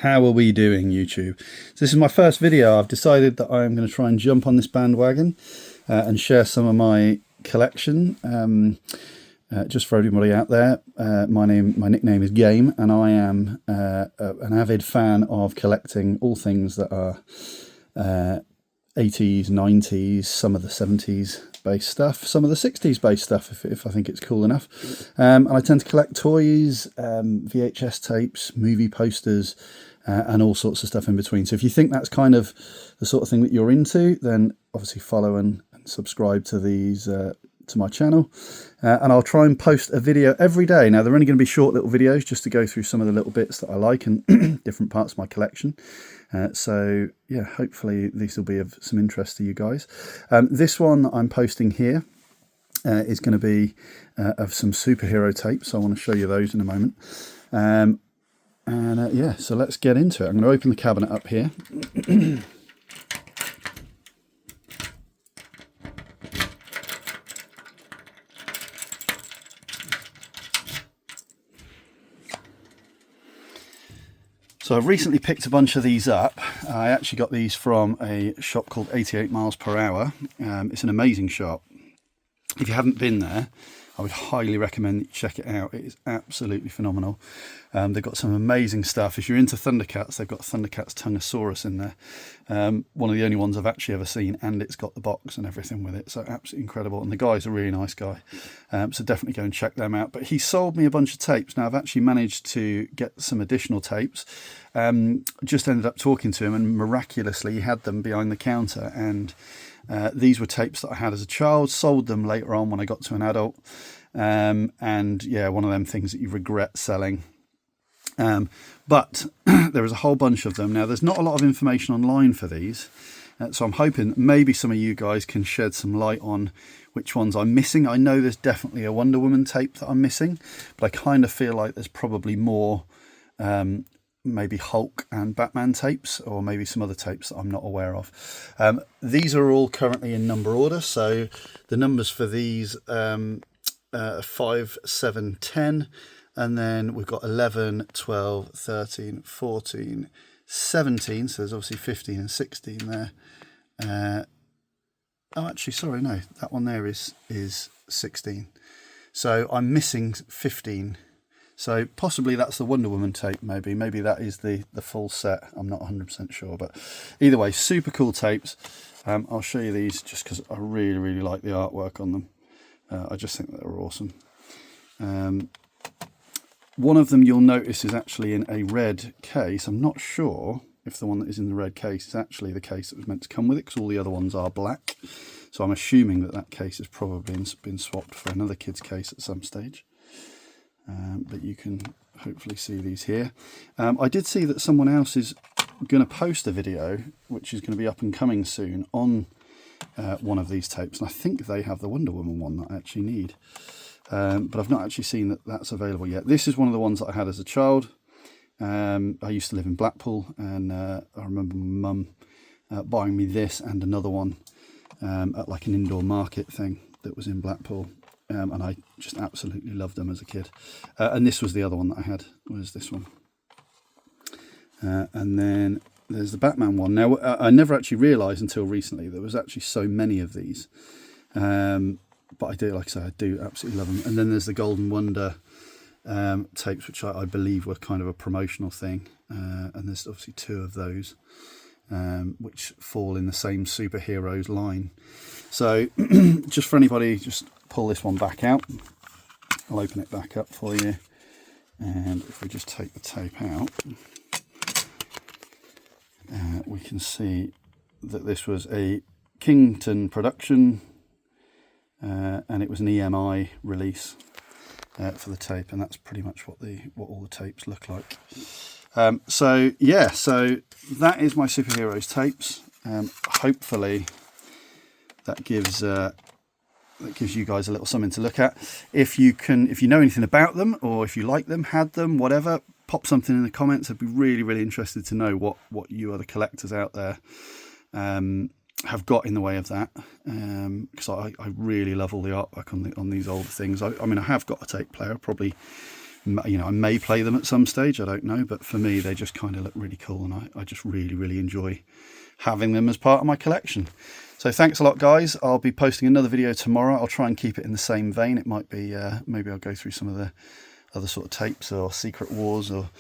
How are we doing, YouTube? So this is my first video. I've decided that I'm going to try and jump on this bandwagon and share some of my collection. Just for everybody out there, my nickname is Game, and I am an avid fan of collecting all things that are 80s, 90s, some of the 70s based stuff, some of the 60s based stuff if I think it's cool enough. And I tend to collect toys, VHS tapes, movie posters, and all sorts of stuff in between. So if you think that's kind of the sort of thing that you're into, then obviously follow and subscribe to these to my channel, and I'll try and post a video every day. Now they're only going to be short little videos just to go through some of the little bits that I like and different parts of my collection. So yeah, hopefully these will be of some interest to you guys. This one I'm posting here is going to be of some superhero tapes. I want to show you those in a moment. Yeah, so let's get into it. I'm going to open the cabinet up here. So I've recently picked a bunch of these up. I actually got these from a shop called 88 Miles Per Hour. It's an amazing shop. If you haven't been there, I would highly recommend that you check it out. It is absolutely phenomenal. They've got some amazing stuff. If you're into Thundercats, they've got Thundercats Tongasaurus in there. One of the only ones I've actually ever seen, and it's got the box and everything with it. So absolutely incredible. And the guy's a really nice guy. So definitely go and check them out. But he sold me a bunch of tapes. Now I've actually managed to get some additional tapes. Just ended up talking to him, and miraculously he had them behind the counter. And these were tapes that I had as a child, sold them later on when I got to an adult. And yeah, one of them things that you regret selling. But there is a whole bunch of them. Now, there's not a lot of information online for these. So I'm hoping maybe some of you guys can shed some light on which ones I'm missing. I know there's definitely a Wonder Woman tape that I'm missing, but I kind of feel like there's probably more maybe Hulk and Batman tapes, or maybe some other tapes that I'm not aware of. These are all currently in number order. So the numbers for these 5, 7, 10, and then we've got 11, 12, 13, 14, 17. So there's obviously 15 and 16 there. Oh, actually, sorry, no, that one there is 16. So I'm missing 15. So possibly that's the Wonder Woman tape, maybe that is the full set. I'm not 100% sure, but either way, super cool tapes. I'll show you these just because I really like the artwork on them. I just think that they're awesome. One of them you'll notice is actually in a red case. I'm not sure if the one that is in the red case is actually the case that was meant to come with it, because all the other ones are black. So I'm assuming that case has probably been swapped for another kid's case at some stage. But you can hopefully see these here. I did see that someone else is going to post a video, which is going to be up and coming soon, on one of these tapes. And I think they have the Wonder Woman one that I actually need. But I've not actually seen that that's available yet. This is one of the ones that I had as a child. I used to live in Blackpool, and I remember my mum buying me this and another one at like an indoor market thing that was in Blackpool. And I just absolutely loved them as a kid. And this was the other one that I had, was this one. And then there's the Batman one. Now, I never actually realised until recently there was actually so many of these. But I do, like I say, I do absolutely love them. And then there's the Golden Wonder tapes, which I believe were kind of a promotional thing. And there's obviously 2 of those, which fall in the same Super Heroes line. So just for anybody, just pull this one back out. I'll open it back up for you. And if we just take the tape out, we can see that this was a Kington production, and it was an EMI release for the tape, and that's pretty much what all the tapes look like. So yeah, so that is my superheroes tapes. Hopefully that gives you guys a little something to look at. If you know anything about them, or if you like them, had them, whatever, pop something in the comments. I'd be really interested to know what you other collectors out there have got in the way of that, because I really love all the artwork on these older things. I mean, I have got a tape player, probably You know, I may play them at some stage, I don't know, but for me they just kind of look really cool, and I just really enjoy having them as part of my collection. So thanks a lot, guys. I'll be posting another video tomorrow. I'll try and keep it in the same vein. It might be maybe I'll go through some of the other sort of tapes or Secret Wars or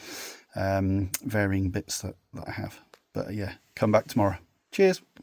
varying bits that I have. But yeah, come back tomorrow. Cheers.